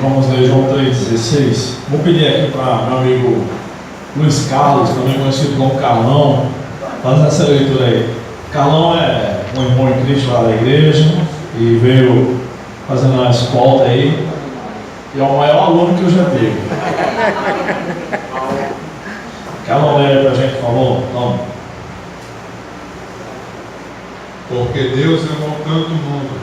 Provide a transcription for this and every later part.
Vamos ler João 3,16. Vou pedir aqui para meu amigo Luiz Carlos, também conhecido como Carlão, fazer essa leitura aí. Carlão é um irmão em Cristo lá da igreja e veio fazendo uma escolta aí. E é o maior aluno que eu já tive. Carlão, lê aí pra gente, por favor. Toma. Porque Deus amou tanto o mundo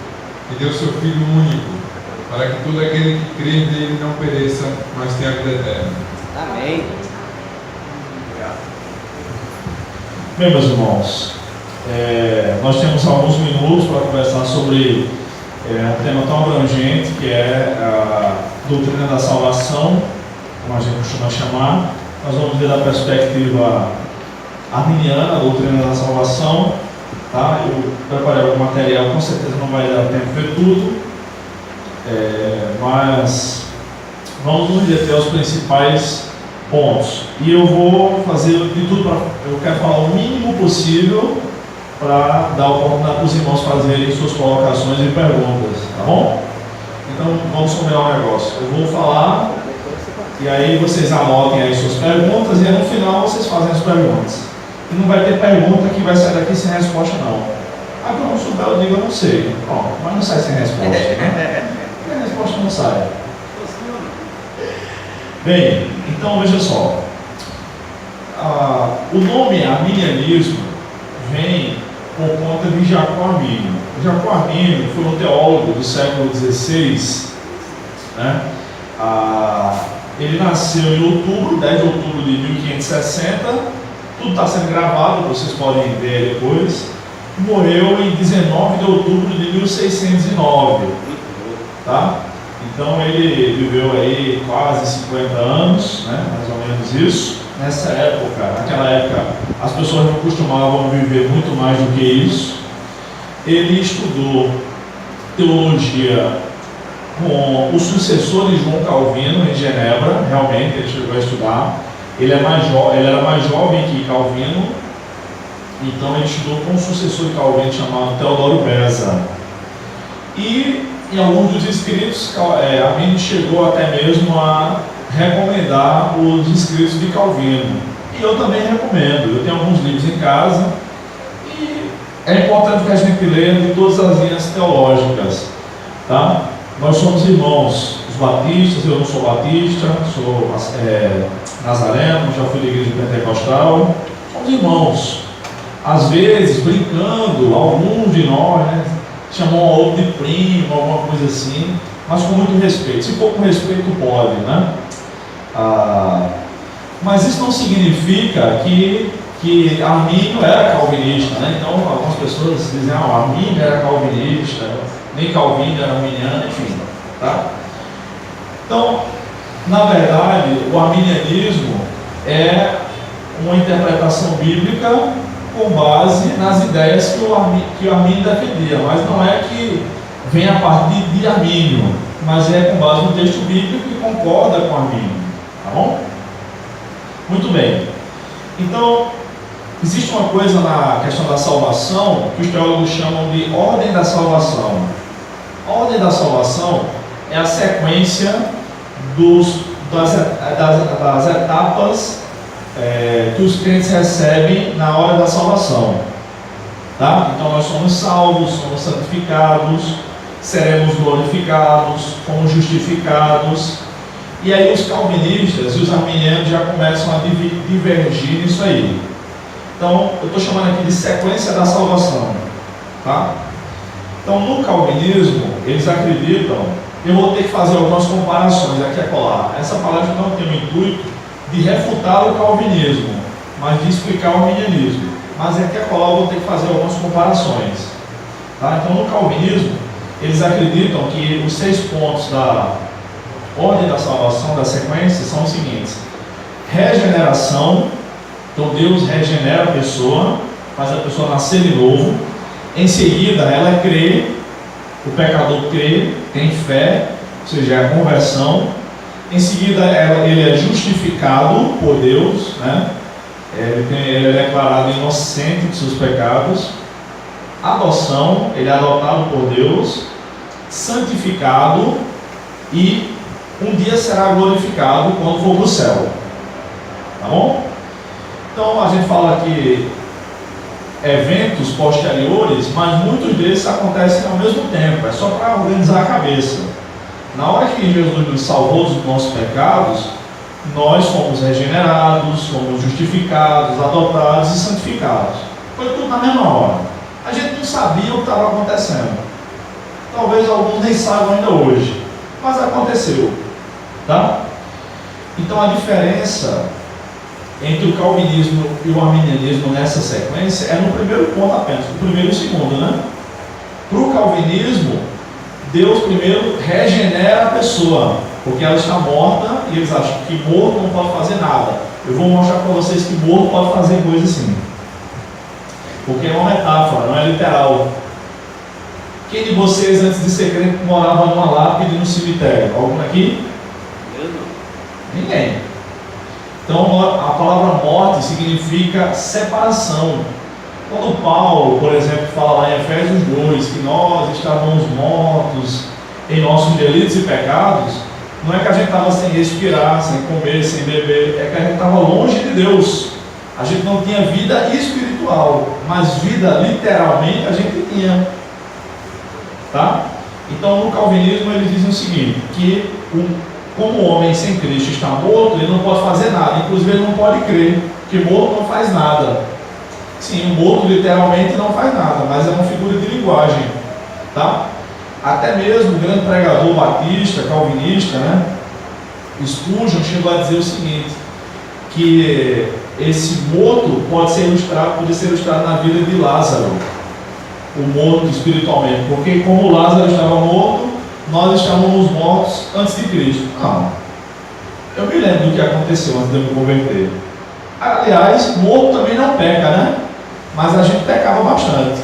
que deu seu Filho único, para que todo aquele que crê nele não pereça, mas tenha a vida eterna. Amém. Bem, meus irmãos, nós temos alguns minutos para conversar sobre um tema tão abrangente que é a doutrina da salvação, como a gente costuma chamar. Nós vamos ver da perspectiva arminiana, a doutrina da salvação. Tá? Eu preparei algum material, com certeza não vai dar tempo de ver tudo, mas vamos nos deter aos principais pontos. E eu vou fazer de tudo eu quero falar o mínimo possível para dar a oportunidade para os irmãos fazerem suas colocações e perguntas, tá bom? Então vamos combinar um negócio. Eu vou falar e aí vocês anotem aí suas perguntas e aí no final vocês fazem as perguntas. E não vai ter pergunta que vai sair daqui sem resposta, não. Ah, quando eu não souber, eu digo, eu não sei. Bom, mas não sai sem resposta, né? E a resposta não sai. Bem, então veja só. O nome arminianismo vem por conta de Jacó Armínio. Jacó Armínio foi um teólogo do século XVI, né? Ele nasceu em outubro, 10 de outubro de 1560. Tudo está sendo gravado, vocês podem ver depois. Morreu em 19 de outubro de 1609. Tá? Então ele viveu aí quase 50 anos, né? Mais ou menos isso. Nessa época, naquela época, as pessoas não costumavam viver muito mais do que isso. Ele estudou teologia com o sucessor de João Calvino em Genebra. Realmente ele chegou a estudar. Ele era mais jovem que Calvino, então ele estudou com um sucessor de Calvino chamado Teodoro Beza. E em alguns dos escritos, Armínio chegou até mesmo a recomendar os escritos de Calvino. E eu também recomendo, eu tenho alguns livros em casa e é importante que a gente leia de todas as linhas teológicas. Tá? Nós somos irmãos. Batistas, eu não sou batista, sou nazareno, já fui da igreja pentecostal, somos irmãos. Às vezes, brincando, alguns de nós, né, chamam um outro de primo, alguma coisa assim, mas com muito respeito. Se for com respeito, pode, né? Mas isso não significa que Armínio era calvinista, né? Então, algumas pessoas dizem, Armínio era calvinista, nem Calvino era arminiano, enfim, tá? Então, na verdade, o arminianismo é uma interpretação bíblica com base nas ideias que o Armínio defendia, mas não é que vem a partir de Armínio, mas é com base no texto bíblico que concorda com Armínio, tá bom? Muito bem. Então, existe uma coisa na questão da salvação que os teólogos chamam de ordem da salvação. A ordem da salvação é a sequência das etapas que os crentes recebem na hora da salvação. Tá? Então nós somos salvos, somos santificados, seremos glorificados, fomos justificados. E aí os calvinistas e os arminianos já começam a divergir nisso aí. Então eu estou chamando aqui de sequência da salvação. Tá? Então no calvinismo eles acreditam. Eu vou ter que fazer algumas comparações aqui a colar. Essa palestra não tem o intuito de refutar o calvinismo, mas de explicar o arminianismo. Mas aqui a colar eu vou ter que fazer algumas comparações. Tá? Então, no calvinismo, eles acreditam que os 6 pontos da ordem da salvação, da sequência, são os seguintes: regeneração. Então, Deus regenera a pessoa, faz a pessoa nascer de novo. Em seguida, ela crê. O pecador crê, tem fé, ou seja, é a conversão. Em seguida, ele é justificado por Deus, né? Ele é declarado inocente de seus pecados. Adoção, ele é adotado por Deus. Santificado, e um dia será glorificado quando for para o céu. Tá bom? Então a gente fala aqui eventos posteriores, mas muitos deles acontecem ao mesmo tempo, é só para organizar a cabeça. Na hora que Jesus nos salvou dos nossos pecados, nós fomos regenerados, fomos justificados, adotados e santificados. Foi tudo na mesma hora. A gente não sabia o que estava acontecendo. Talvez alguns nem saibam ainda hoje, mas aconteceu. Tá? Então a diferença entre o calvinismo e o arminianismo nessa sequência é no primeiro ponto apenas, o primeiro e o segundo, né? Para o calvinismo, Deus primeiro regenera a pessoa, porque ela está morta e eles acham que morto não pode fazer nada. Eu vou mostrar para vocês que morto pode fazer coisa assim, porque é uma metáfora, não é literal. Quem de vocês antes de ser crente morava numa lápide no cemitério? Algum aqui? Eu não. Ninguém. Então a palavra morte significa separação. Quando Paulo, por exemplo, fala lá em Efésios 2 que nós estávamos mortos em nossos delitos e pecados, não é que a gente estava sem respirar, sem comer, sem beber, é que a gente estava longe de Deus. A gente não tinha vida espiritual, mas vida literalmente a gente tinha. Tá? Então no calvinismo eles dizem o seguinte, que como o homem sem Cristo está morto, ele não pode fazer nada, inclusive ele não pode crer, porque morto não faz nada. Sim, o morto literalmente não faz nada, mas é uma figura de linguagem, tá? Até mesmo o grande pregador batista, calvinista, né, Spurgeon chegou a dizer o seguinte, que esse morto pode ser ilustrado na vida de Lázaro, o morto espiritualmente, porque como Lázaro estava morto, nós estávamos mortos antes de Cristo. Não. Eu me lembro do que aconteceu antes de eu me converter. Aliás, morto também não peca, né? Mas a gente pecava bastante.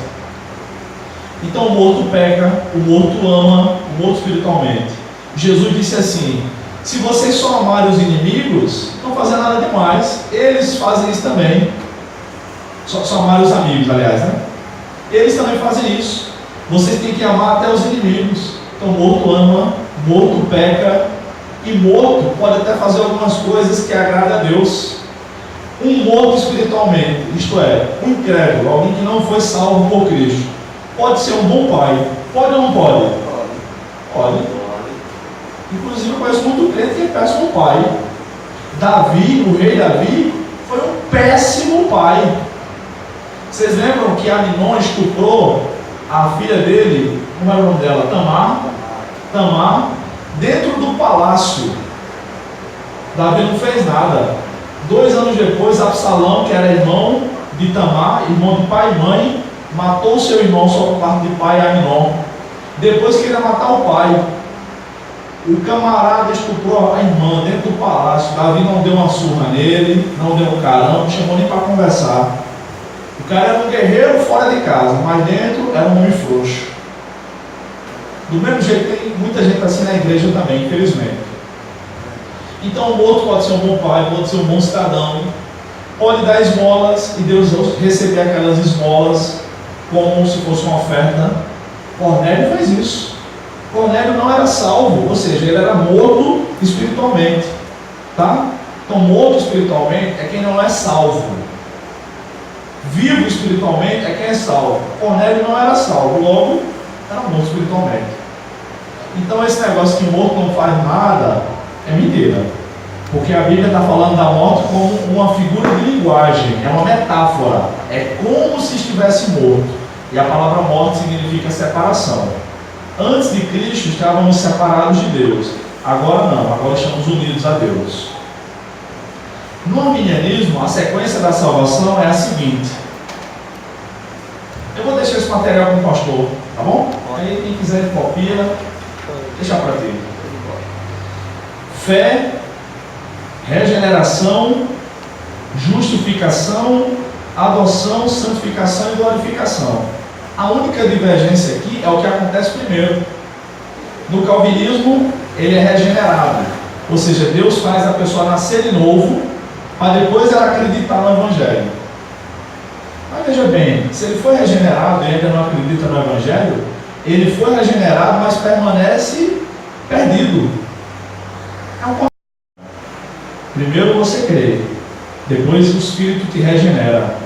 Então o morto peca, o morto ama, o morto espiritualmente. Jesus disse assim: se vocês só amarem os inimigos, não fazem nada demais. Eles fazem isso também. Só amarem os amigos, aliás, né? Eles também fazem isso. Vocês têm que amar até os inimigos. Então morto ama, morto peca, e morto pode até fazer algumas coisas que agradam a Deus. Um morto espiritualmente, isto é, um incrédulo, alguém que não foi salvo por Cristo, pode ser um bom pai. Pode ou não pode? Pode. Inclusive eu conheço muito crente que é péssimo pai. Davi, o rei Davi, foi um péssimo pai. Vocês lembram que Aminon estuprou a filha dele, como era o nome dela? Tamar, dentro do palácio. Davi não fez nada. 2 anos depois, Absalão, que era irmão de Tamar, irmão de pai e mãe, matou seu irmão só por parte de pai, Aminon. Depois queria matar o pai. O camarada estuprou a irmã dentro do palácio. Davi não deu uma surra nele, não deu um carão, não chamou nem para conversar. O cara era um guerreiro fora de casa, mas dentro era um homem frouxo. Do mesmo jeito, tem muita gente assim na igreja também, infelizmente. Então o morto pode ser um bom pai, pode ser um bom cidadão, pode dar esmolas e Deus receber aquelas esmolas como se fosse uma oferta. Cornélio fez isso. Cornélio não era salvo, ou seja, ele era morto espiritualmente, tá? Então morto espiritualmente é quem não é salvo. Vivo espiritualmente é quem é salvo. Cornélio não era salvo, logo era morto espiritualmente. Então esse negócio que morto não faz nada é mentira, porque a Bíblia está falando da morte como uma figura de linguagem, é uma metáfora, é como se estivesse morto, e a palavra morte significa separação. Antes de Cristo estávamos separados de Deus, agora não, agora estamos unidos a Deus. No arminianismo, a sequência da salvação é a seguinte. Eu vou deixar esse material com o pastor, tá bom? Aí quem quiser copia, deixa para ti. Fé, regeneração, justificação, adoção, santificação e glorificação. A única divergência aqui é o que acontece primeiro. No calvinismo, ele é regenerado, ou seja, Deus faz a pessoa nascer de novo, para depois ela acreditar no Evangelho. Mas veja bem, se ele foi regenerado e ainda não acredita no Evangelho, ele foi regenerado, mas permanece perdido. É um contrário. Primeiro você crê, depois o Espírito te regenera.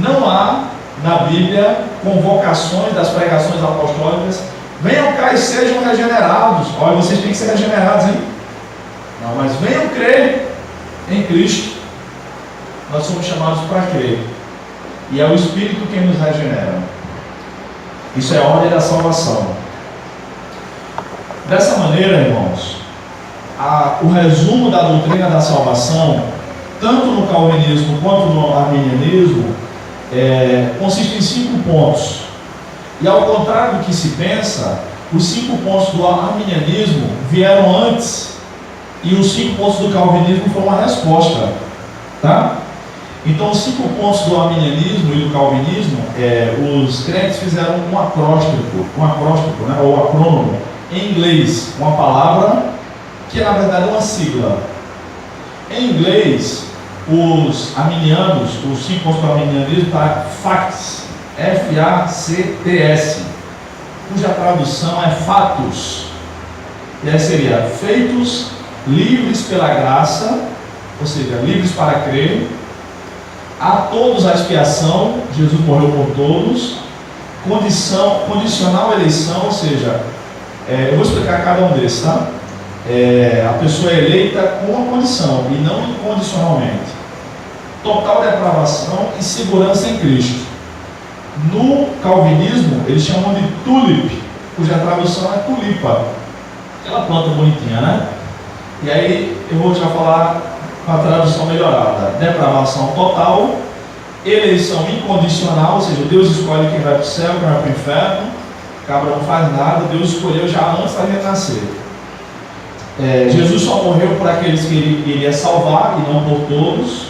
Não há na Bíblia convocações das pregações apostólicas: venham cá e sejam regenerados. Olha, vocês têm que ser regenerados, hein? Não, mas venham crer em Cristo. Nós somos chamados para crer, e é o Espírito quem nos regenera. Isso é a ordem da salvação. Dessa maneira, irmãos, o resumo da doutrina da salvação, tanto no calvinismo quanto no arminianismo, consiste em 5 pontos. E ao contrário do que se pensa, os 5 pontos do arminianismo vieram antes, e os 5 pontos do calvinismo foram uma resposta, tá? Então, os 5 pontos do arminianismo e do calvinismo, os crentes fizeram um acróstico, né, ou acrônomo, em inglês, uma palavra que na verdade é uma sigla. Em inglês, os arminianos, os 5 pontos do arminianismo, tá facts, F-A-C-T-S, cuja tradução é fatos, e aí seria feitos livres pela graça, ou seja, livres para crer, a todos a expiação, Jesus morreu por todos, condicional eleição, ou seja, eu vou explicar cada um desses, tá? A pessoa é eleita com uma condição e não incondicionalmente. Total depravação e segurança em Cristo. No calvinismo, eles chamam de tulip, cuja tradução é tulipa, aquela planta bonitinha, né? E aí eu vou já falar com a tradução melhorada: depravação total, eleição incondicional, ou seja, Deus escolhe quem vai para o céu, quem vai para o inferno, cabra não faz nada, Deus escolheu já antes da gente nascer. Jesus só morreu por aqueles que ele iria salvar e não por todos.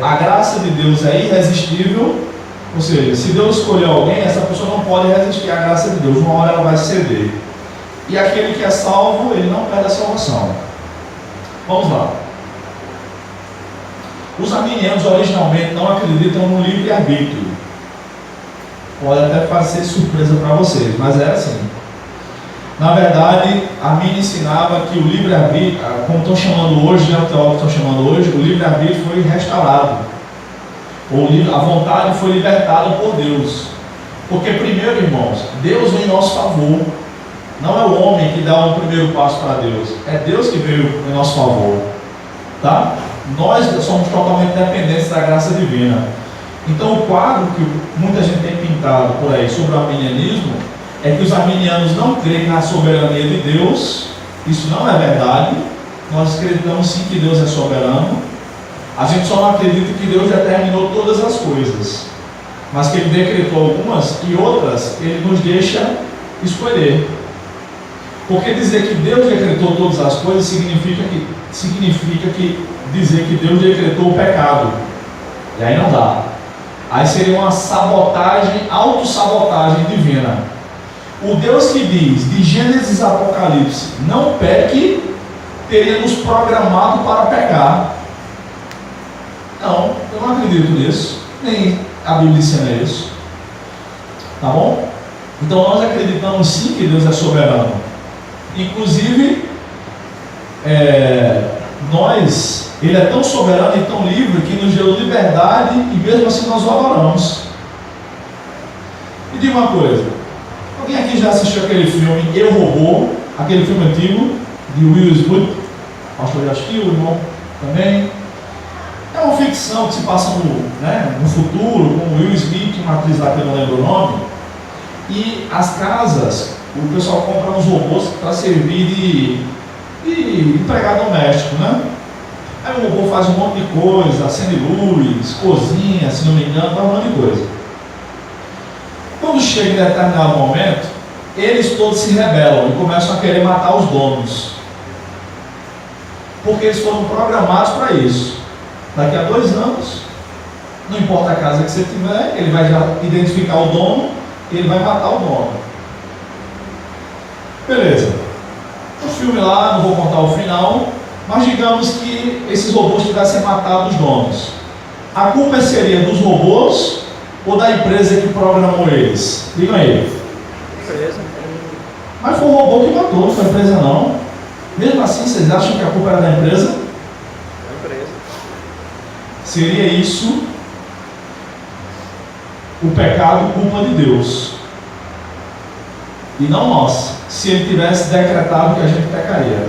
A graça de Deus é irresistível, ou seja, se Deus escolheu alguém, essa pessoa não pode resistir à graça de Deus, uma hora ela vai ceder. E aquele que é salvo, ele não perde a salvação. Vamos lá. Os arminianos originalmente não acreditam no livre-arbítrio. Pode até parecer surpresa para vocês, mas é assim. Na verdade, Arminio ensinava que o livre-arbítrio, como estão chamando hoje, né, o teólogo estão chamando hoje, o livre-arbítrio foi restaurado. Ou a vontade foi libertada por Deus. Porque primeiro, irmãos, Deus vem em nosso favor. Não é o homem que dá o primeiro passo para Deus, é Deus que veio em nosso favor, tá? Nós somos totalmente dependentes da graça divina. Então o quadro que muita gente tem pintado por aí sobre o arminianismo é que os arminianos não creem na soberania de Deus. Isso não é verdade. Nós acreditamos sim que Deus é soberano. A gente só não acredita que Deus determinou todas as coisas, mas que Ele decretou algumas e outras Ele nos deixa escolher. Porque dizer que Deus decretou todas as coisas significa que dizer que Deus decretou o pecado. E aí não dá. Aí seria uma sabotagem, autossabotagem divina. O Deus que diz, de Gênesis a Apocalipse, não peque, teria nos programado para pecar. Não, eu não acredito nisso. Nem a Bíblia ensina isso. Tá bom? Então nós acreditamos sim que Deus é soberano. Inclusive, Ele é tão soberano e tão livre que nos deu liberdade e mesmo assim nós o adoramos. Me diga uma coisa: alguém aqui já assistiu aquele filme Eu, Robô? Aquele filme antigo de Will Smith? O pastor já assistiu, o irmão também. É uma ficção que se passa no futuro, com Will Smith, uma atriz lá que eu não lembro o nome. E as casas, o pessoal compra uns robôs para servir de empregado doméstico, né? Aí o robô faz um monte de coisa, acende luz, cozinha, se não me engano, faz um monte de coisa. Quando chega em determinado momento, eles todos se rebelam e começam a querer matar os donos. Porque eles foram programados para isso. Daqui a 2 anos, não importa a casa que você tiver, ele vai já identificar o dono e ele vai matar o dono. Beleza. O filme lá, não vou contar o final, mas digamos que esses robôs tivessem matado os donos. A culpa seria dos robôs ou da empresa que programou eles? Digam aí. Empresa. Mas foi o robô que matou, não foi a empresa não. Mesmo assim, vocês acham que a culpa era da empresa? Da empresa. Seria isso o pecado culpa de Deus e não nós. Se ele tivesse decretado que a gente pecaria,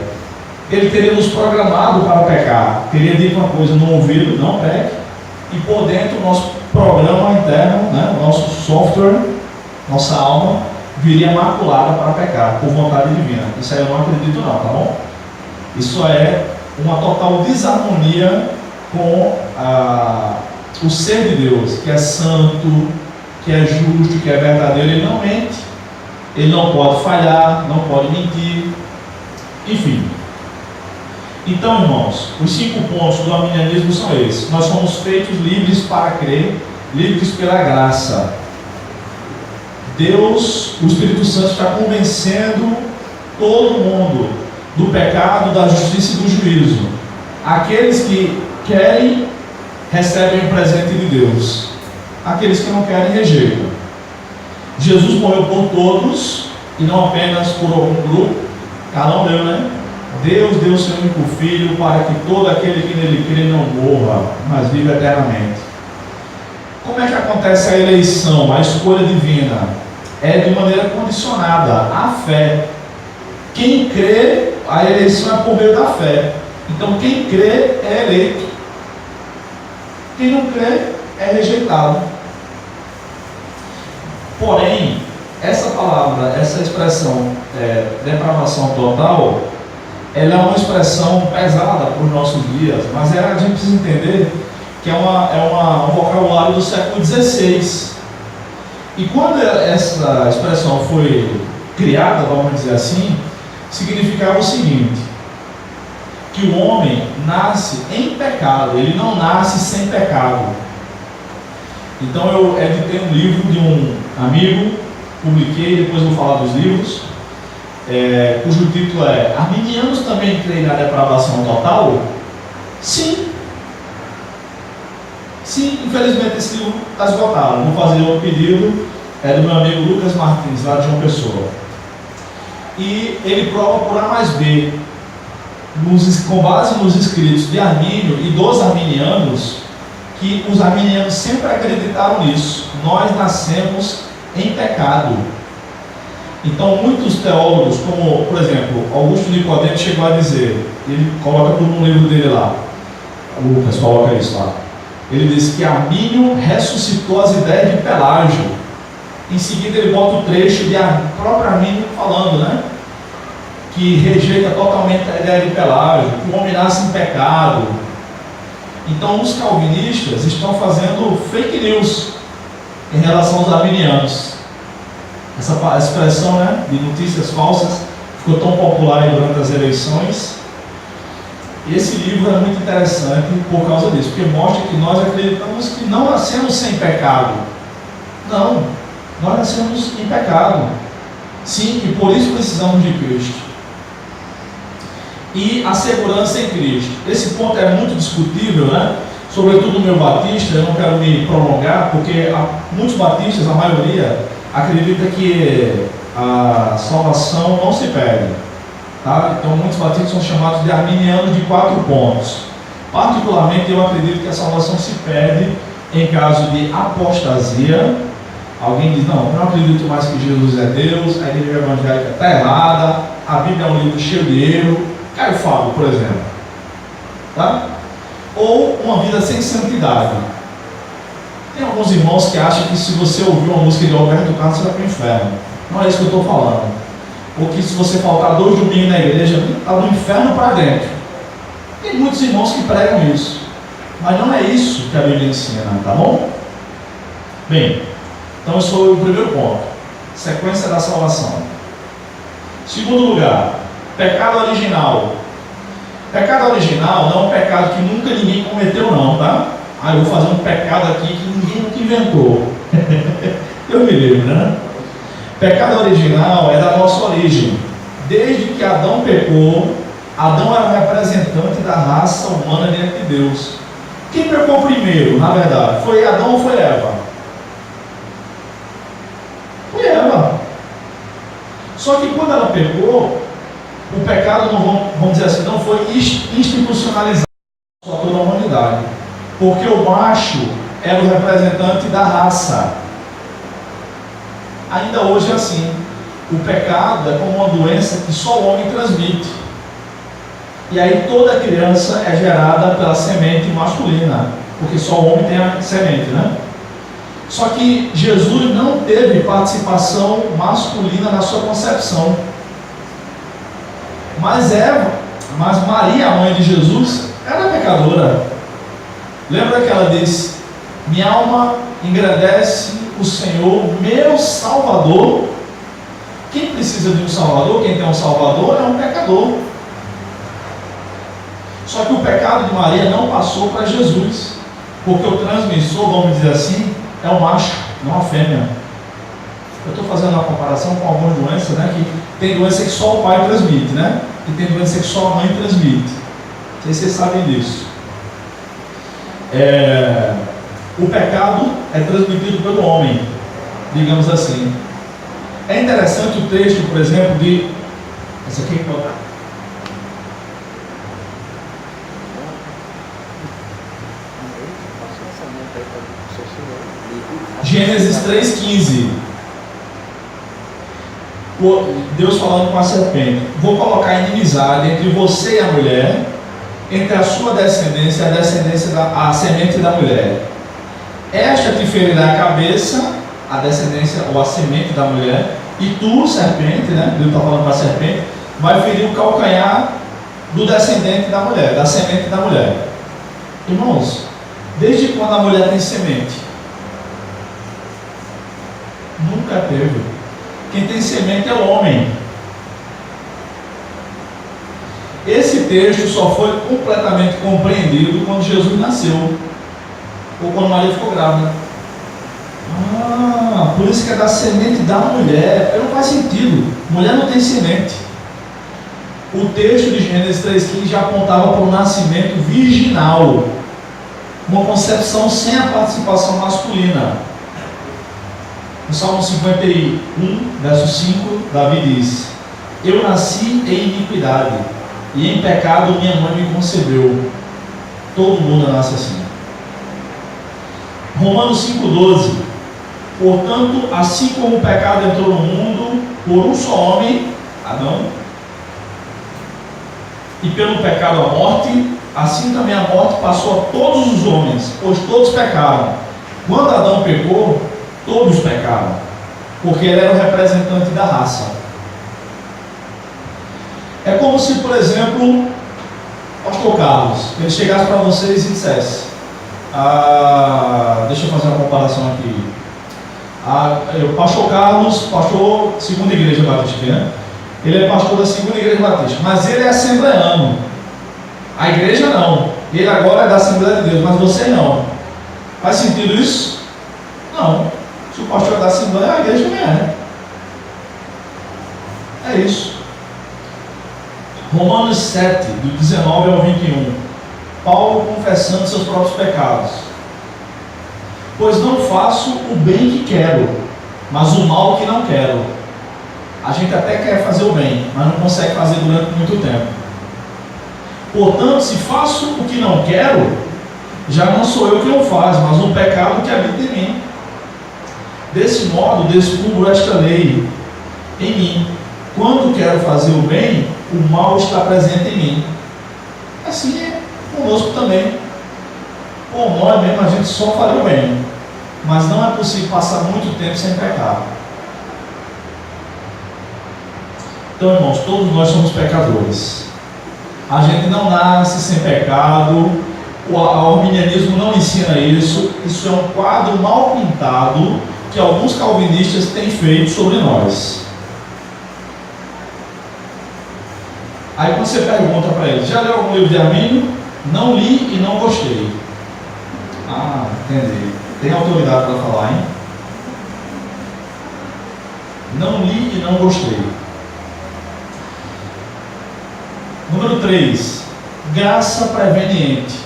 ele teria nos programado para pecar, teria dito uma coisa no ouvido, não peque, e por dentro o nosso programa interno, né, o nosso software, nossa alma viria maculada para pecar por vontade divina. Isso aí eu não acredito não, tá bom? Isso é uma total desarmonia com o ser de Deus, que é santo, que é justo, que é verdadeiro. Ele não mente, ele não pode falhar, não pode mentir, enfim. Então, irmãos, os 5 pontos do arminianismo são esses. Nós somos feitos livres para crer, livres pela graça. Deus, o Espírito Santo está convencendo todo mundo do pecado, da justiça e do juízo. Aqueles que querem, recebem o presente de Deus. Aqueles que não querem, rejeitam. Jesus morreu por todos e não apenas por algum grupo. Cada um deu, né? Deus deu seu único Filho para que todo aquele que nele crê não morra, mas viva eternamente. Como é que acontece a eleição, a escolha divina? É de maneira condicionada à fé. Quem crê, a eleição é por meio da fé. Então quem crê é eleito. Quem não crê é rejeitado. Porém, essa palavra, essa expressão depravação total, ela é uma expressão pesada para os nossos dias, mas a gente precisa entender que é um vocabulário do século XVI. E quando essa expressão foi criada, vamos dizer assim, significava o seguinte: que o homem nasce em pecado, ele não nasce sem pecado. Então eu editei um livro de um amigo, publiquei, depois vou falar dos livros, cujo título é Arminianos também creem na depravação total? Sim. Sim, infelizmente esse livro está esgotado. Vou fazer outro pedido, é do meu amigo Lucas Martins, lá de João Pessoa. E ele prova por A mais B, com base nos escritos de Armínio e dos arminianos, que os arminianos sempre acreditaram nisso. Nós nascemos em pecado. Então muitos teólogos, como por exemplo Augusto Nicodemo, chegou a dizer, ele coloca tudo no livro dele lá, o Lucas coloca isso lá, ele diz que Armínio ressuscitou as ideias de Pelágio. Em seguida ele bota o trecho de próprio Armínio falando, né, que rejeita totalmente a ideia de Pelágio, que o homem nasce em pecado. Então os calvinistas estão fazendo fake news em relação aos arminianos. Essa expressão, né, de notícias falsas ficou tão popular aí durante as eleições. E esse livro é muito interessante por causa disso, porque mostra que nós acreditamos que não nascemos sem pecado. Não, nós nascemos em pecado. Sim, e por isso precisamos de Cristo. E a segurança em Cristo. Esse ponto é muito discutível, né? Sobretudo no meio batista. Eu não quero me prolongar, porque muitos batistas, a maioria, acredita que a salvação não se perde, tá? Então muitos batistas são chamados de arminianos de 4 pontos. Particularmente eu acredito que a salvação se perde em caso de apostasia. Alguém diz, não, eu não acredito mais que Jesus é Deus, a igreja evangélica está errada, a Bíblia é um livro cheio de erro. Caio Fábio, por exemplo, tá? Ou uma vida sem santidade. Tem alguns irmãos que acham que se você ouvir uma música de Roberto Carlos, você vai para o inferno. Não é isso que eu estou falando. Ou que se você faltar 2 domingos na igreja, está do inferno para dentro. Tem muitos irmãos que pregam isso. Mas não é isso que a Bíblia ensina, tá bom? Bem, então esse foi o primeiro ponto. Sequência da salvação. Segundo lugar, pecado original. Pecado original não é um pecado que nunca ninguém cometeu não, tá? Eu vou fazer um pecado aqui que ninguém nunca inventou. Eu me lembro, né? Pecado original é da nossa origem. Desde que Adão pecou, Adão era o representante da raça humana diante de Deus. Quem pecou primeiro, na verdade? Foi Adão ou foi Eva? Foi Eva. Só que quando ela pecou, o pecado, não, vamos dizer assim, não foi institucionalizado para toda a humanidade. Porque o macho era o representante da raça. Ainda hoje é assim. O pecado é como uma doença que só o homem transmite. E aí toda criança é gerada pela semente masculina, porque só o homem tem a semente, né? Só que Jesus não teve participação masculina na sua concepção. Mas Maria, a mãe de Jesus, era pecadora. Lembra que ela disse: minha alma engrandece o Senhor, meu Salvador. Quem precisa de um Salvador, quem tem um Salvador, é um pecador. Só que o pecado de Maria não passou para Jesus, porque o transmissor, vamos dizer assim, é o macho, não a fêmea. Eu estou fazendo uma comparação com algumas doenças, né? Que tem doença que só o pai transmite, né? E tem doença que só a mãe transmite. Não sei se vocês sabem disso. O pecado é transmitido pelo homem, digamos assim. É interessante o texto, por exemplo, de... Essa aqui é Gênesis 3,15. Deus falando com a serpente: vou colocar inimizade entre você e a mulher, entre a sua descendência e a semente da mulher. Esta te ferirá a cabeça, a descendência ou a semente da mulher, e tu, serpente, né? Deus está falando para a serpente, vai ferir o calcanhar do descendente da mulher, da semente da mulher. Irmãos, desde quando a mulher tem semente? Nunca teve. Quem tem semente é o homem. Esse texto só foi completamente compreendido quando Jesus nasceu, ou quando Maria ficou grávida. Por isso que é da semente da mulher. Não faz sentido. Mulher não tem semente. O texto de Gênesis 3,15 já apontava para o nascimento virginal, uma concepção sem a participação masculina. No Salmo 51, verso 5, Davi diz: eu nasci em iniquidade, e em pecado minha mãe me concebeu. Todo mundo nasce assim. Romanos 5,12: portanto, assim como o pecado entrou no mundo por um só homem, Adão, e pelo pecado a morte, assim também a morte passou a todos os homens, pois todos pecaram. Quando Adão pecou, todos pecaram, porque ele era o representante da raça. É como se, por exemplo, pastor Carlos, ele chegasse para vocês e dissesse: deixa eu fazer uma comparação aqui. Pastor Carlos, pastor segunda igreja batista, né? Ele é pastor da segunda igreja batista, mas ele é assembleano. A igreja não. Ele agora é da Assembleia de Deus, mas você não. Faz sentido isso? Não. Se o pastor é da Assembleia, a igreja também é. É isso. Romanos 7, do 19 ao 21. Paulo confessando seus próprios pecados. Pois não faço o bem que quero, mas o mal que não quero. A gente até quer fazer o bem, mas não consegue fazer durante muito tempo. Portanto, se faço o que não quero, já não sou eu que o faz, mas um pecado que habita em mim. Desse modo, descubro esta lei em mim: quando quero fazer o bem, o mal está presente em mim. Assim é conosco também. Por nós mesmo, a gente só faria o bem, mas não é possível passar muito tempo sem pecar. Então, irmãos, todos nós somos pecadores. A gente não nasce sem pecado. O arminianismo não ensina isso. Isso é um quadro mal pintado que alguns calvinistas têm feito sobre nós. Aí quando você pergunta para eles: já leu algum livro de Armínio? Não li e não gostei. Entendi. Tem autoridade para falar, hein? Não li e não gostei. Número 3, graça preveniente.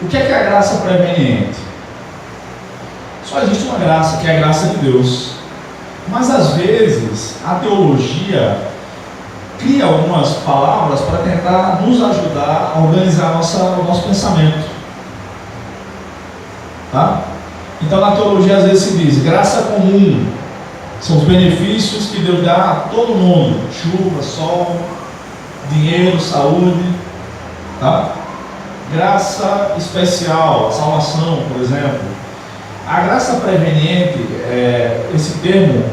O que é a graça preveniente? Só existe uma graça, que é a graça de Deus. Mas às vezes a teologia cria algumas palavras para tentar nos ajudar a organizar o nosso pensamento. Tá? Então na teologia às vezes se diz graça comum, são os benefícios que Deus dá a todo mundo: chuva, sol, dinheiro, saúde. Tá? Graça especial, salvação, por exemplo. A graça preveniente, esse termo,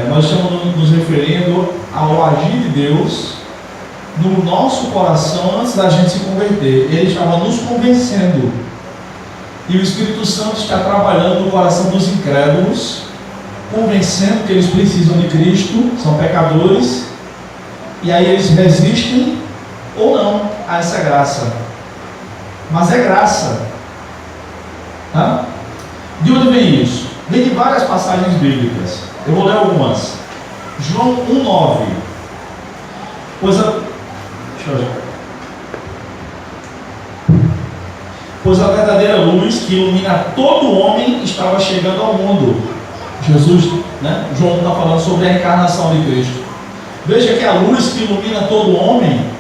nós estamos nos referindo ao agir de Deus no nosso coração antes da gente se converter. Ele estava nos convencendo. E o Espírito Santo está trabalhando no coração dos incrédulos, convencendo que eles precisam de Cristo, são pecadores, e aí eles resistem ou não a essa graça. Mas é graça. Tá? De onde vem isso? Vem de várias passagens bíblicas. Eu vou ler algumas. João 1,9. Pois a verdadeira luz que ilumina todo homem estava chegando ao mundo. Jesus, né? João está falando sobre a encarnação de Cristo. Veja que a luz que ilumina todo homem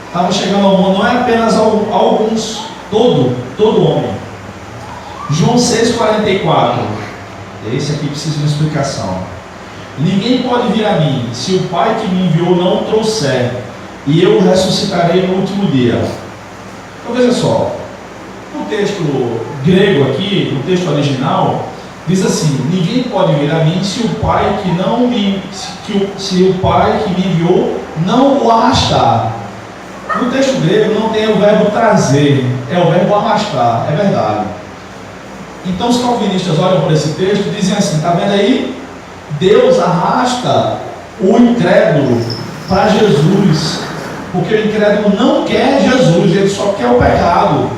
estava chegando ao mundo, não é apenas alguns, todo homem. João 6,44. Esse aqui precisa de uma explicação. Ninguém pode vir a mim se o Pai que me enviou não o trouxer, e eu o ressuscitarei no último dia. Então veja só, no texto grego aqui, no texto original, diz assim: ninguém pode vir a mim se o Pai que se o Pai que me enviou não o arrastar. No texto grego não tem o verbo trazer, é o verbo arrastar, é verdade. Então os calvinistas olham para esse texto e dizem assim: está vendo aí? Deus arrasta o incrédulo para Jesus, porque o incrédulo não quer Jesus, ele só quer o pecado.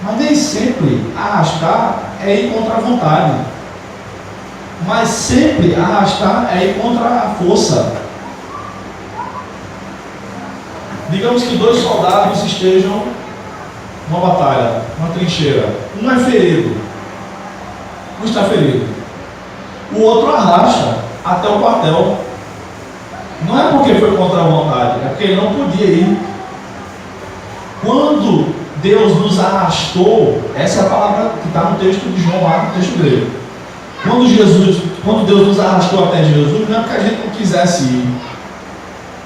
Mas nem sempre arrastar é ir contra a vontade, mas sempre arrastar é ir contra a força. Digamos que dois soldados estejam numa batalha, numa trincheira. Um é ferido, um está ferido. O outro arrasta até o quartel. Não é porque foi contra a vontade, é porque ele não podia ir. Quando Deus nos arrastou, essa é a palavra que está no texto de João, lá no texto grego. Quando Deus nos arrastou até Jesus, não é porque a gente não quisesse ir,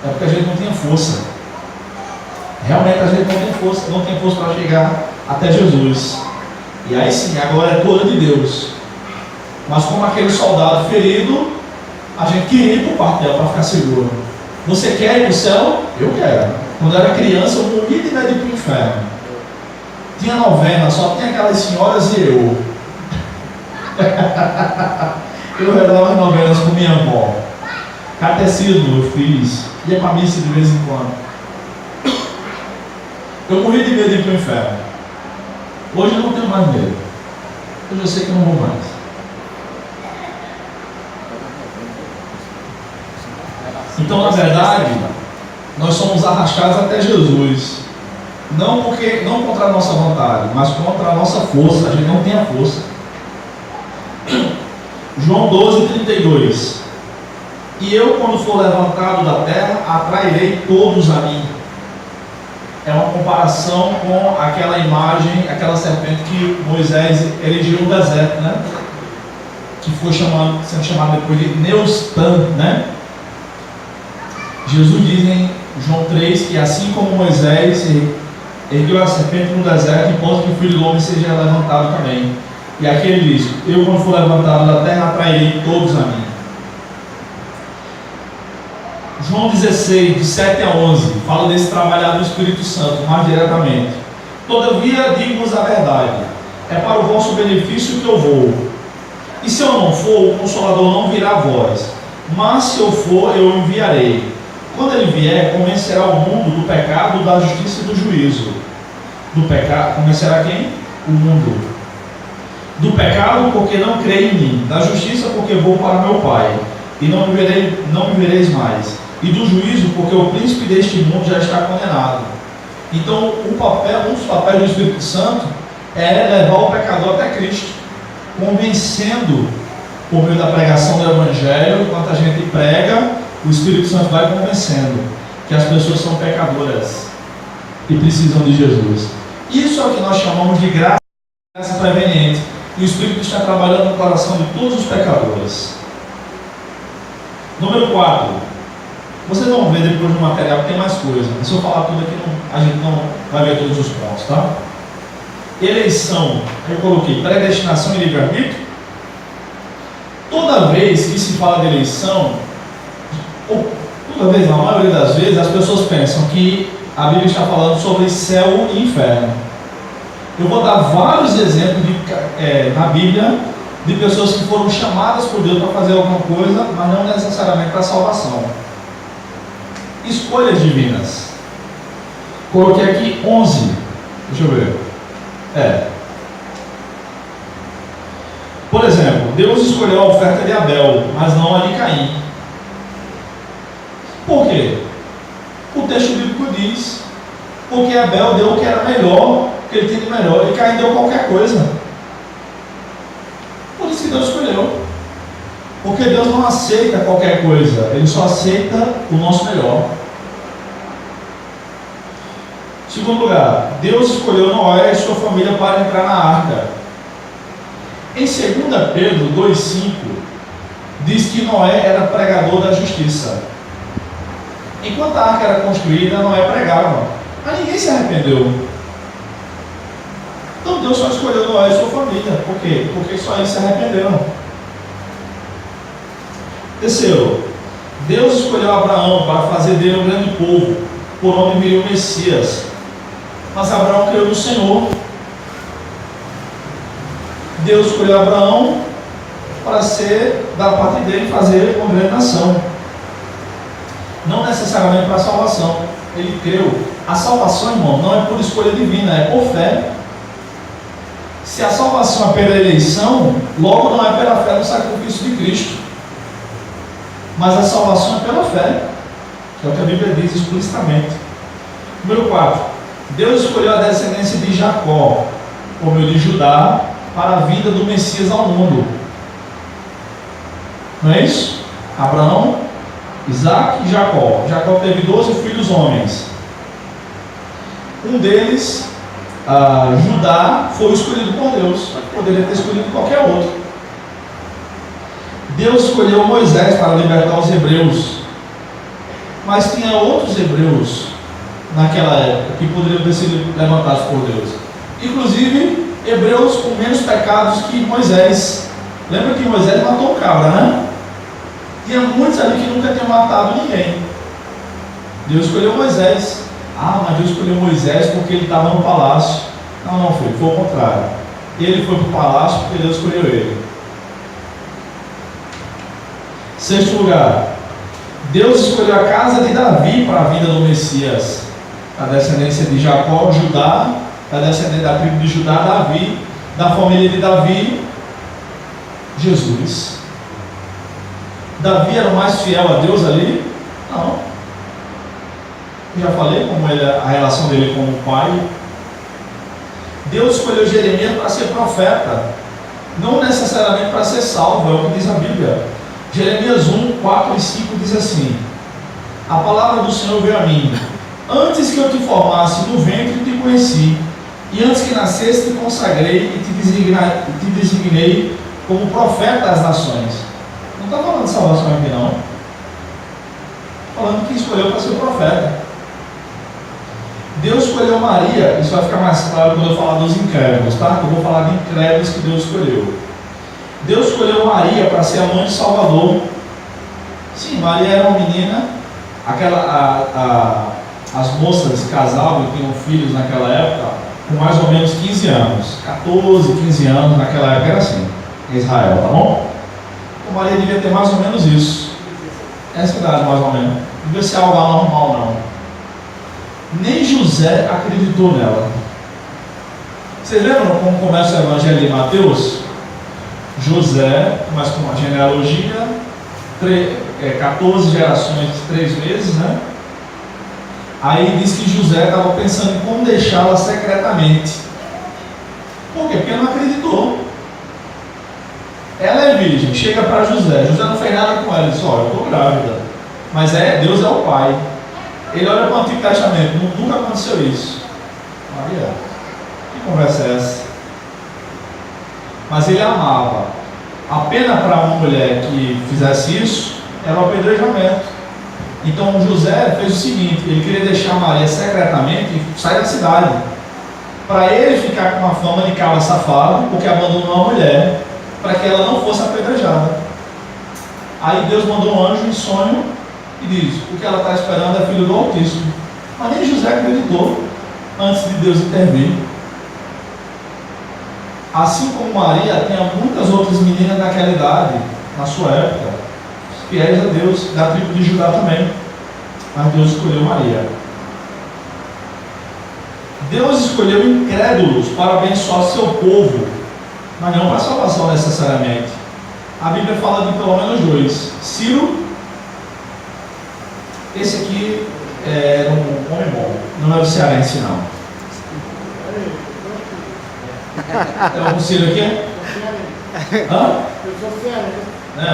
é porque a gente não tinha força. Realmente a gente não tem força para chegar até Jesus. E aí sim, a glória é toda de Deus. Mas como aquele soldado ferido, a gente queria ir para o quartel para ficar seguro. Você quer ir para o céu? Eu quero. Quando eu era criança, eu morria de medo de ir para o inferno. Tinha novena, só tinha aquelas senhoras e eu. Eu rezava as novenas com minha avó. Catecismo eu fiz. Ia para a missa de vez em quando. Eu morri de medo de ir para o inferno. Hoje eu não tenho mais medo. Hoje eu sei que eu não vou mais. Então, na verdade, nós somos arrastados até Jesus. Não contra a nossa vontade, mas contra a nossa força. A gente não tem a força. João 12:32. E eu, quando for levantado da terra, atrairei todos a mim. É uma comparação com aquela imagem, aquela serpente que Moisés erigiu no deserto, né? Que foi sendo chamado depois de Neustan, né? Jesus diz em João 3 que assim como Moisés ergueu a serpente no deserto, importa que o Filho do Homem seja levantado também. E aqui ele diz: eu, quando for levantado da terra, atrairei todos a mim. João 16, de 7 a 11, fala desse trabalhar do Espírito Santo mais diretamente. Todavia, digo-vos a verdade, é para o vosso benefício que eu vou. E se eu não for, o Consolador não virá a vós. Mas se eu for, eu enviarei. Quando ele vier, convencerá o mundo do pecado, da justiça e do juízo. Do pecado, convencerá quem? O mundo. Do pecado, porque não crê em mim. Da justiça, porque vou para meu Pai, e não me vereis mais. E do juízo, porque o príncipe deste mundo já está condenado. Então, um dos papéis do Espírito Santo é levar o pecador até Cristo. convencendo por meio da pregação do Evangelho. Enquanto a gente prega, o Espírito Santo vai convencendo que as pessoas são pecadoras e precisam de Jesus. Isso é o que nós chamamos de graça preveniente. E o Espírito está trabalhando no coração de todos os pecadores. Número 4. Vocês vão ver depois no material que tem mais coisa. Se eu falar tudo aqui, a gente não vai ver todos os pontos, tá? Eleição. Eu coloquei predestinação e livre-arbítrio. Toda vez que se fala de eleição, ou toda vez não, a maioria das vezes, as pessoas pensam que a Bíblia está falando sobre céu e inferno. Eu vou dar vários exemplos na Bíblia de pessoas que foram chamadas por Deus para fazer alguma coisa, mas não necessariamente para salvação. Escolhas divinas. Coloquei aqui 11. Deixa eu ver. Por exemplo, Deus escolheu a oferta de Abel, mas não a de Caim. Por quê? O texto bíblico diz: porque Abel deu o que era melhor, o que ele tinha de melhor, e Caim deu qualquer coisa. Por isso que Deus escolheu. Porque Deus não aceita qualquer coisa, Ele só aceita o nosso melhor. Segundo lugar, Deus escolheu Noé e sua família para entrar na arca. Em 2 Pedro 2,5 diz que Noé era pregador da justiça. Enquanto a arca era construída, Noé pregava, mas ninguém se arrependeu. Então Deus só escolheu Noé e sua família. Por quê? Porque só eles se arrependeram. Terceiro, Deus escolheu Abraão para fazer dele um grande povo, por onde viria o Messias. Mas Abraão creu no Senhor. Deus escolheu Abraão para ser, da parte dele, fazer uma grande nação. Não necessariamente para a salvação. Ele creu. A salvação, irmão, não é por escolha divina, é por fé. Se a salvação é pela eleição, logo não é pela fé no sacrifício de Cristo. Mas a salvação é pela fé, que é o que a Bíblia diz explicitamente. Número 4. Deus escolheu a descendência de Jacó, por meio de Judá, para a vinda do Messias ao mundo. Não é isso? Abraão, Isaac e Jacó. Jacó teve 12 filhos homens. Um deles, Judá, foi escolhido por Deus. Poderia ter escolhido qualquer outro. Deus escolheu Moisés para libertar os hebreus. Mas tinha outros hebreus naquela época que poderiam ter sido levantados por Deus. Inclusive, hebreus com menos pecados que Moisés. Lembra que Moisés matou o cabra, né? Tinha muitos ali que nunca tinham matado ninguém. Deus escolheu Moisés. Mas Deus escolheu Moisés porque ele estava no palácio. Não, foi o contrário. Ele foi para o palácio porque Deus escolheu ele. Sexto lugar, Deus escolheu a casa de Davi para a vinda do Messias. A descendência de Jacó, Judá, a descendência da tribo de Judá, Davi, da família de Davi, Jesus. Davi era o mais fiel a Deus ali? Não. Eu já falei como a relação dele com o pai. Deus escolheu Jeremias para ser profeta, não necessariamente para ser salvo, é o que diz a Bíblia. Jeremias 1, 4 e 5 diz assim: a palavra do Senhor veio a mim: antes que eu te formasse no ventre te conheci, e antes que nascesse te consagrei e te designei como profeta das nações. Não está falando de salvação aqui não. Falando que escolheu para ser profeta. Deus escolheu Maria. Isso vai ficar mais claro quando eu falar dos incrédulos, tá? Eu vou falar de incrédulos que Deus escolheu. Deus escolheu Maria para ser a mãe de Salvador. Sim, Maria era uma menina. As moças casavam e tinham filhos naquela época com mais ou menos 15 anos. 14, 15 anos naquela época era assim, em Israel, tá bom? Então Maria devia ter mais ou menos isso. Essa idade mais ou menos. Não devia ser algo anormal não. Nem José acreditou nela. Vocês lembram como começa o Evangelho de Mateus? José começa com uma genealogia, 14 gerações, 3 vezes, né? Aí diz que José estava pensando em como deixá-la secretamente. Por quê? Porque ele não acreditou. Ela é virgem, chega para José. José não fez nada com ela, ele disse: olha, eu estou grávida. Mas Deus é o pai. Ele olha para o Antigo Testamento, nunca aconteceu isso. Maria, que conversa é essa? Mas ele amava. A pena para uma mulher que fizesse isso era o apedrejamento. Então José fez o seguinte: ele queria deixar Maria secretamente e sair da cidade, para ele ficar com a fama de cabra safado, porque abandonou a mulher, para que ela não fosse apedrejada. Aí Deus mandou um anjo em sonho e diz: o que ela está esperando é filho do Altíssimo. Mas nem José acreditou antes de Deus intervir. Assim como Maria, tinha muitas outras meninas naquela idade, na sua época, fiéis a Deus, da tribo de Judá também. Mas Deus escolheu Maria. Deus escolheu incrédulos para abençoar seu povo, mas não para salvação necessariamente. A Bíblia fala de pelo menos dois. Ciro, esse aqui é um homem bom, não é do cearense não. É o Ciro aqui? Hã?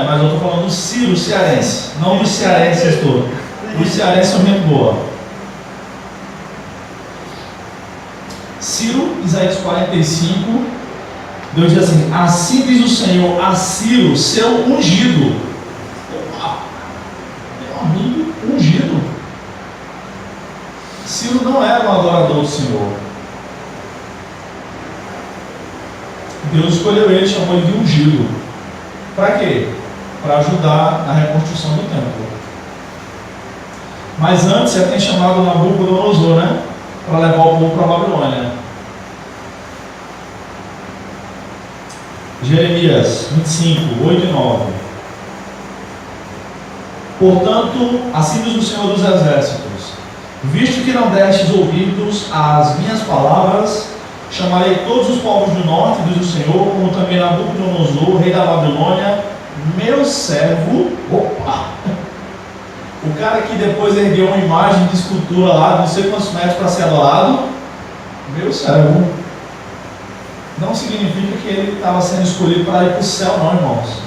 Mas eu estou falando do Ciro cearense, não dos cearenses todos. Os cearenses são muito boa. Ciro, Isaías 45, Deus diz assim: assim diz o Senhor a Ciro, seu ungido. Opa, meu amigo, ungido. Ciro não era um adorador do Senhor. Deus escolheu ele, chamou ele de ungido. Para quê? Para ajudar na reconstrução do templo. Mas antes já tem chamado Nabucodonosor, né? Para levar o povo para a Babilônia. Jeremias 25, 8 e 9. Portanto, assim diz o Senhor dos Exércitos: visto que não destes ouvidos às minhas palavras, chamarei todos os povos do norte, diz o Senhor, como também Nabucodonosor, rei da Babilônia, meu servo. Opa! O cara que depois ergueu uma imagem de escultura lá, não sei quantos metros para ser adorado, meu servo. Não significa que ele estava sendo escolhido para ir para o céu, não, irmãos,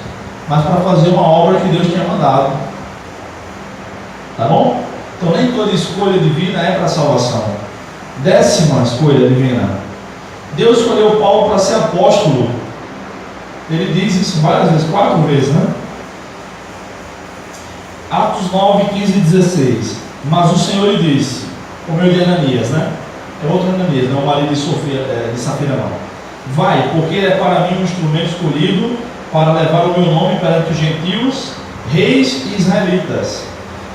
mas para fazer uma obra que Deus tinha mandado. Tá bom? Então nem toda escolha divina é para salvação. 10ª escolha divina: Deus escolheu Paulo para ser apóstolo. Ele diz isso várias vezes, 4 vezes, né? Atos 9, 15 e 16. Mas o Senhor lhe disse, por meio de Ananias, né? É outro Ananias, não é o marido de Safira, não. Vai, porque ele é para mim um instrumento escolhido para levar o meu nome perante os gentios, reis e israelitas.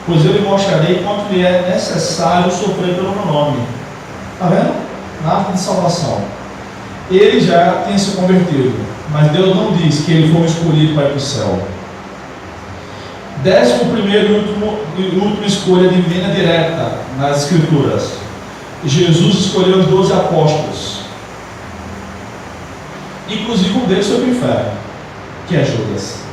Pois eu lhe mostrarei quanto lhe é necessário sofrer pelo meu nome. Está vendo? Na arte de salvação. Ele já tinha se convertido, mas Deus não disse que ele foi escolhido para ir para o céu. 11ª e última escolha divina direta nas Escrituras: Jesus escolheu os 12 apóstolos. Inclusive um deles foi para o inferno, que é Judas.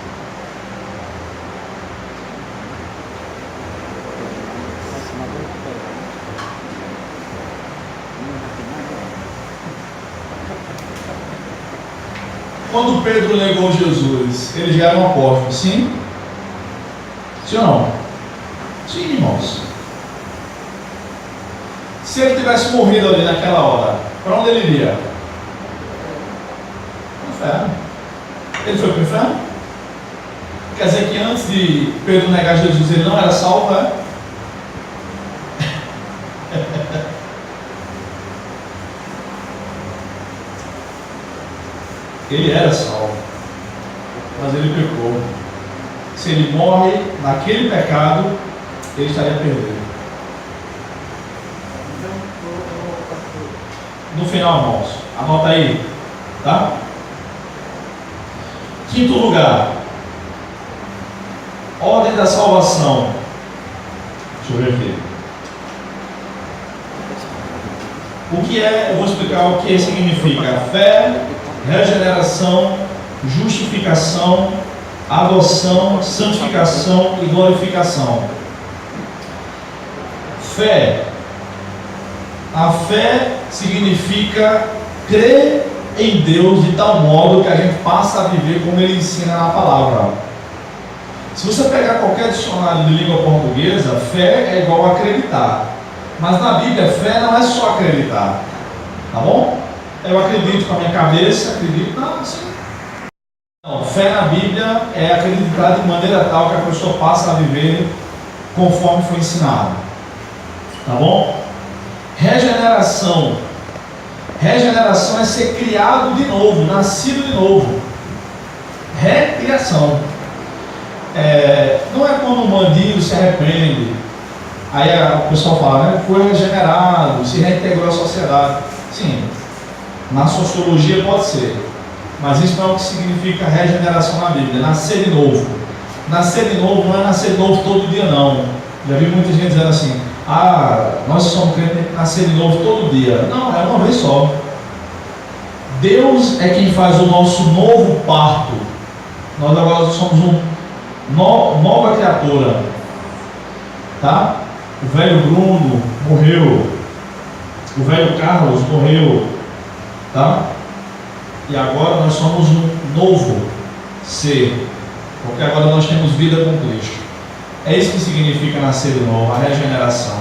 Quando Pedro negou Jesus, ele já era um apóstolo, sim? Sim ou não? Sim, irmãos. Se ele tivesse morrido ali naquela hora, para onde ele iria? Para o inferno. Ele foi para o inferno? Quer dizer que antes de Pedro negar Jesus, ele não era salvo, é? Ele era salvo, mas ele pecou. Se ele morre naquele pecado, ele estaria perdido. No final, irmãos, anota aí, tá? 5º lugar, ordem da salvação. Deixa eu ver aqui. O que é? Eu vou explicar o que significa fé, regeneração, justificação, adoção, santificação e glorificação. Fé. A fé significa crer em Deus de tal modo que a gente passa a viver como Ele ensina na palavra. Se você pegar qualquer dicionário de língua portuguesa, fé é igual a acreditar. Mas na Bíblia, fé não é só acreditar. Tá bom? Eu acredito com a minha cabeça, acredito, não, assim. Não, fé na Bíblia é acreditar de maneira tal que a pessoa passa a viver conforme foi ensinado. Tá bom? Regeneração. Regeneração é ser criado de novo, nascido de novo. Recriação. Não é quando o bandido se arrepende, aí o pessoal fala, né, foi regenerado, se reintegrou à sociedade. Sim, na sociologia pode ser, mas isso não é o que significa regeneração na Bíblia. Nascer de novo. Nascer de novo não é nascer de novo todo dia, não. Já vi muita gente dizendo assim, nós somos crentes, tem que nascer de novo todo dia. Não, é uma vez só. Deus é quem faz o nosso novo parto. Nós agora somos nova criatura. Tá? O velho Bruno morreu. O velho Carlos morreu. Tá? E agora nós somos um novo ser. Porque agora nós temos vida com Cristo. É isso que significa nascer de novo, a regeneração.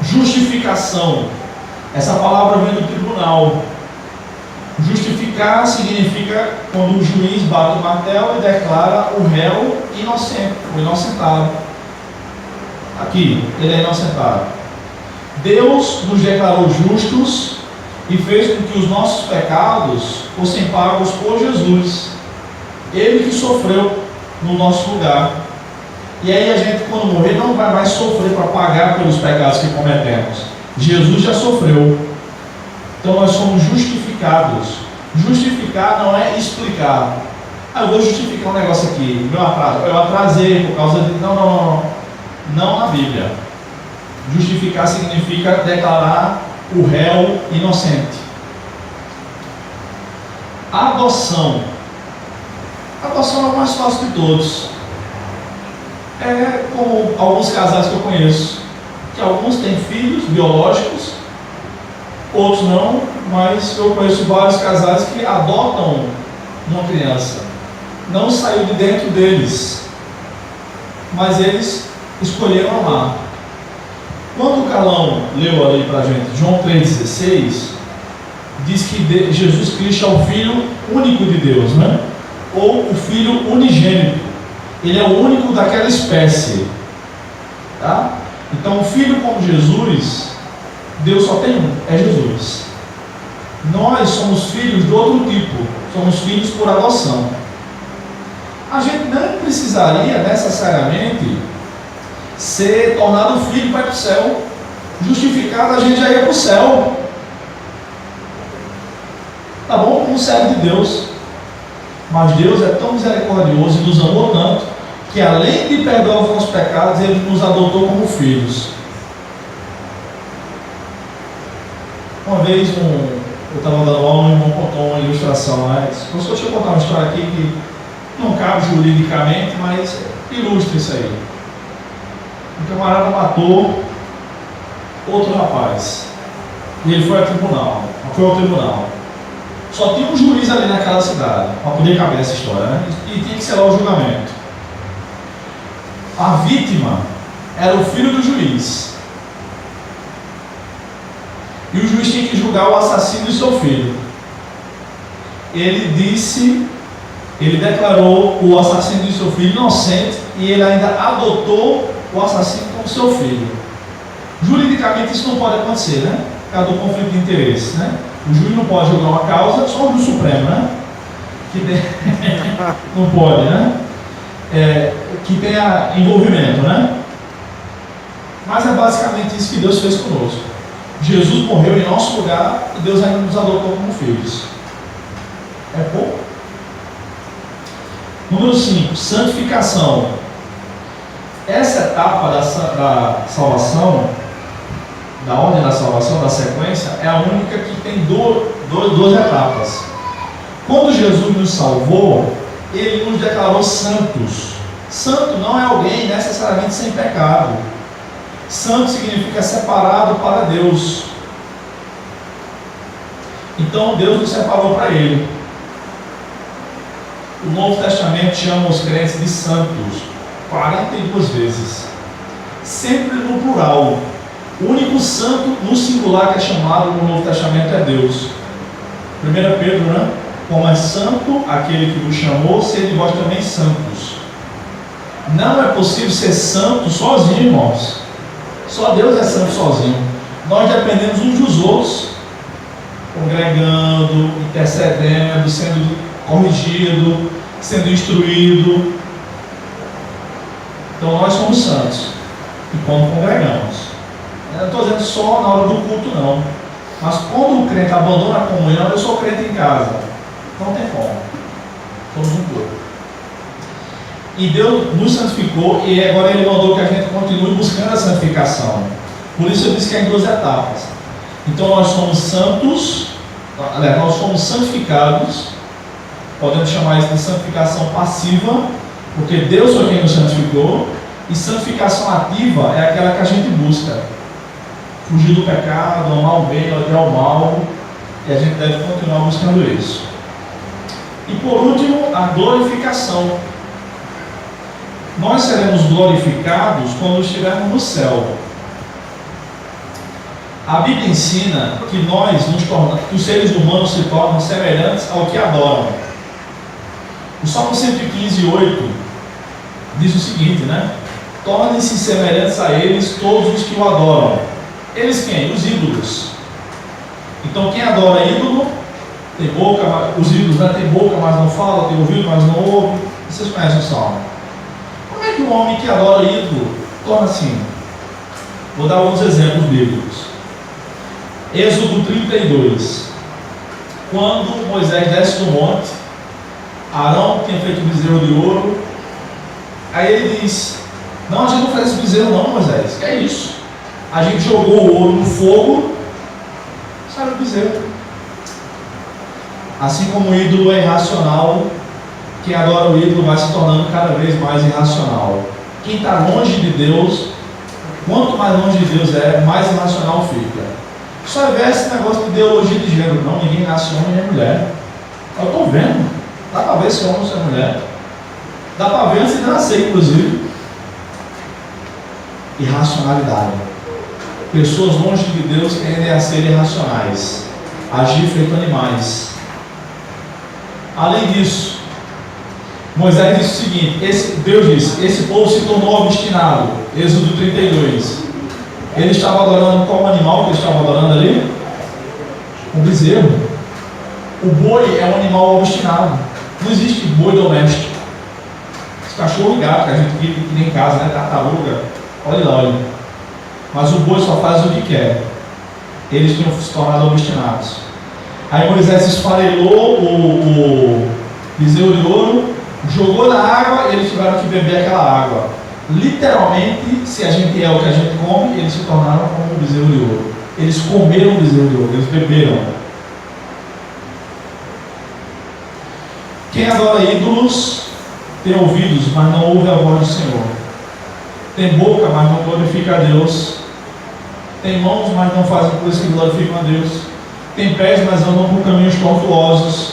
Justificação. Essa palavra vem do tribunal. Justificar significa quando o juiz bate o martelo e declara o réu inocente, o inocentado. Aqui, ele é inocentado. Deus nos declarou justos e fez com que os nossos pecados fossem pagos por Jesus. Ele que sofreu no nosso lugar. E aí a gente, quando morrer, não vai mais sofrer para pagar pelos pecados que cometemos. Jesus já sofreu. Então nós somos justificados. Justificar não é explicar. Eu vou justificar um negócio aqui, meu atraso. Eu atrasei por causa de... Não na Bíblia. Justificar significa declarar o réu inocente. Adoção. Adoção é o mais fácil de todos. É como alguns casais que eu conheço, que alguns têm filhos biológicos, outros não, mas eu conheço vários casais que adotam uma criança. Não saiu de dentro deles, mas eles escolheram amar. Quando o Calão leu ali para a gente, João 3,16, diz que Jesus Cristo é o Filho único de Deus, né? Ou o Filho unigênito. Ele é o único daquela espécie. Tá? Então, um filho como Jesus, Deus só tem um, é Jesus. Nós somos filhos de outro tipo, somos filhos por adoção. A gente não precisaria necessariamente ser tornado filho para ir para o céu. Justificado, a gente já ia para o céu. Tá bom? Como servo de Deus. Mas Deus é tão misericordioso e nos amou tanto, que além de perdoar os nossos pecados, Ele nos adotou como filhos. Uma vez eu estava dando aula, um irmão contou uma ilustração, né? Professor, deixa eu contar uma história aqui que não cabe juridicamente, mas ilustra isso aí. Um camarada matou outro rapaz. E ele foi ao tribunal. Só tinha um juiz ali naquela cidade para poder caber essa história, né? E tinha que ser lá o julgamento. A vítima era o filho do juiz. E o juiz tinha que julgar o assassino do seu filho. Ele declarou o assassino do seu filho inocente e ele ainda adotou o assassino como seu filho. Juridicamente isso não pode acontecer, né? Por causa do conflito de interesse, né? O juiz não pode julgar uma causa, só o juiz supremo, né? Não pode, né? Que tenha envolvimento, né? Mas é basicamente isso que Deus fez conosco. Jesus morreu em nosso lugar e Deus ainda nos adotou como filhos. É pouco. Número 5, santificação. Essa etapa da salvação, da ordem da salvação, da sequência, é a única que tem duas etapas. Quando Jesus nos salvou, Ele nos declarou santos. Santo não é alguém necessariamente sem pecado. Santo significa separado para Deus. Então Deus nos separou para Ele. O Novo Testamento chama os crentes de santos 42 vezes, sempre no plural. O único santo no singular que é chamado no Novo Testamento é Deus. 1 Pedro, né? Como é santo aquele que vos chamou, sede vós também santos. Não é possível ser santo sozinho, irmãos. Só Deus é santo sozinho. Nós dependemos uns dos outros, congregando, intercedendo, sendo corrigido, sendo instruído. Então nós somos santos e quando congregamos. Eu não estou dizendo só na hora do culto, não. Mas quando o crente abandona a comunhão, eu sou crente em casa. Não tem como. Somos um corpo. E Deus nos santificou e agora Ele mandou que a gente continue buscando a santificação. Por isso eu disse que é em 2 etapas. Então nós somos santos, aliás, nós somos santificados. Podemos chamar isso de santificação passiva, porque Deus foi quem nos santificou. E santificação ativa é aquela que a gente busca. Fugir do pecado, amar o bem, odiar o mal. E a gente deve continuar buscando isso. E por último, a glorificação. Nós seremos glorificados quando estivermos no céu. A Bíblia ensina que que os seres humanos se tornam semelhantes ao que adoram. O Salmo 115:8 diz o seguinte, né? Tornem-se semelhantes a eles todos os que o adoram. Eles quem? Os ídolos. Então quem adora ídolo, tem boca, os ídolos, né? Tem boca, mas não fala, tem ouvido, mas não ouve. Vocês conhecem o Salmo. Como é que um homem que adora ídolo torna assim? Vou dar alguns exemplos bíblicos. Êxodo 32. Quando Moisés desce do monte, Arão tinha feito um bezerro de ouro. Aí ele diz: não, a gente não faz esse bezerro não, Moisés. Que é isso? A gente jogou o ouro no fogo, saiu o bezerro. Assim como o ídolo é irracional, quem adora o ídolo vai se tornando cada vez mais irracional. Quem está longe de Deus, quanto mais longe de Deus é, mais irracional fica. Só vê esse negócio de ideologia de gênero. Não, ninguém nasce homem nem mulher. Eu estou vendo. Dá para ver se é homem ou se é mulher. Dá para ver antes de nascer, inclusive. Irracionalidade. Pessoas longe de Deus tendem a ser irracionais, agir feito animais. Além disso, Moisés disse o seguinte: Deus disse, esse povo se tornou obstinado. Êxodo 32. Ele estava adorando qual animal que ele estava adorando ali? Um bezerro. O boi é um animal obstinado. Não existe boi doméstico. Os cachorros e gato que a gente vive aqui em casa, né? Tartaruga. Olha lá, olha. Mas o boi só faz o que quer. Eles tinham se tornado obstinados. Aí Moisés esfarelou o bezerro de ouro, jogou na água e eles tiveram que beber aquela água. Literalmente, se a gente é o que a gente come, eles se tornaram como o bezerro de ouro. Eles comeram o bezerro de ouro, eles beberam. Quem adora ídolos tem ouvidos, mas não ouve a voz do Senhor. Tem boca, mas não glorifica a Deus. Tem mãos, mas não fazem coisas que glorificam a Deus. Tem pés, mas andam por caminhos tortuosos.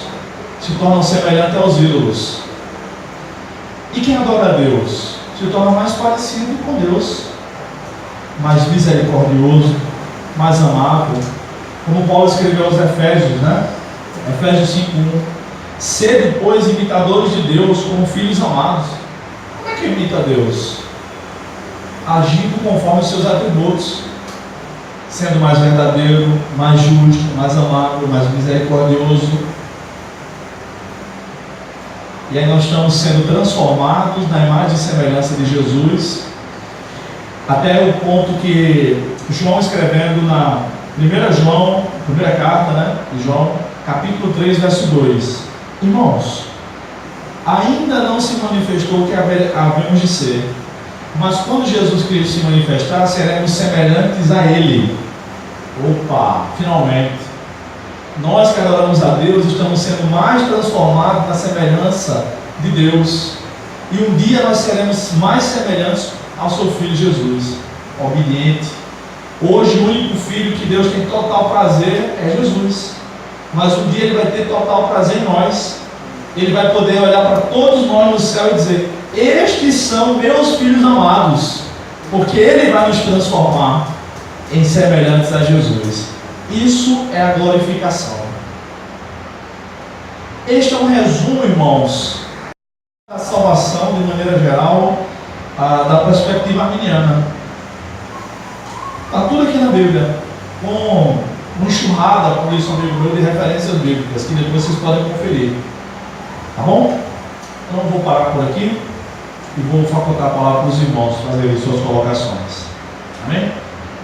Se tornam semelhantes aos ídolos. E quem adora a Deus se torna mais parecido com Deus, mais misericordioso, mais amável, como Paulo escreveu aos Efésios, né? Efésios 5:1. Sede, pois, imitadores de Deus como filhos amados. Como é que imita Deus? Agindo conforme os seus atributos, sendo mais verdadeiro, mais justo, mais amável, mais misericordioso. E aí nós estamos sendo transformados na imagem e semelhança de Jesus, até o ponto que João, escrevendo na primeira carta, né, de João, capítulo 3, verso 2: irmãos, ainda não se manifestou o que havemos de ser, mas quando Jesus Cristo se manifestar, seremos semelhantes a Ele. Opa, finalmente! Nós que adoramos a Deus estamos sendo mais transformados na semelhança de Deus. E um dia nós seremos mais semelhantes ao seu Filho Jesus, obediente. Hoje o único Filho que Deus tem total prazer é Jesus. mas um dia Ele vai ter total prazer em nós. Ele vai poder olhar para todos nós no céu e dizer: estes são meus filhos amados, porque Ele vai nos transformar em semelhantes a Jesus. Isso é a glorificação. Este é um resumo, irmãos, da salvação de maneira geral, da perspectiva arminiana. Está tudo aqui na Bíblia, com uma enxurrada, como disse um amigo meu, de referências bíblicas, que depois vocês podem conferir. Tá bom? Então eu vou parar por aqui e vou facultar a palavra para os irmãos fazerem suas colocações. Amém?